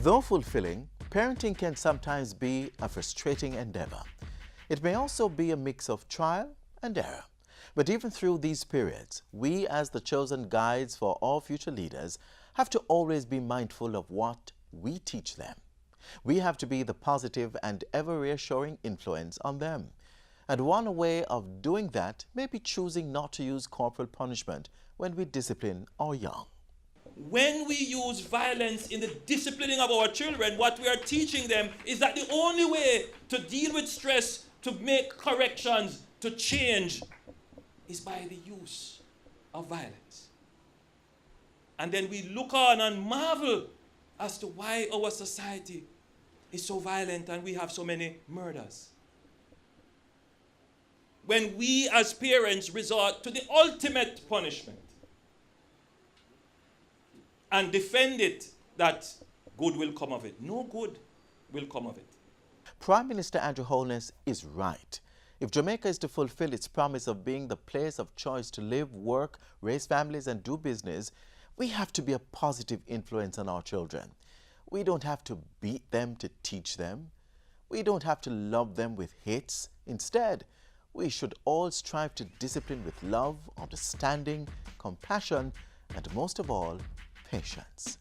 Though fulfilling, parenting can sometimes be a frustrating endeavor. It may also be a mix of trial and error. But even through these periods, we as the chosen guides for all future leaders have to always be mindful of what we teach them. We have to be the positive and ever reassuring influence on them. And one way of doing that may be choosing not to use corporal punishment when we discipline our young. When we use violence in the disciplining of our children, what we are teaching them is that the only way to deal with stress, to make corrections, to change, is by the use of violence. And then we look on and marvel as to why our society is so violent and we have so many murders. When we as parents resort to the ultimate punishment and defend it, that good will come of it. No good will come of it. Prime Minister Andrew Holness is right. If Jamaica is to fulfill its promise of being the place of choice to live, work, raise families and do business, we have to be a positive influence on our children. We don't have to beat them to teach them. We don't have to love them with hits. Instead, we should all strive to discipline with love, understanding, compassion, and most of all, patience.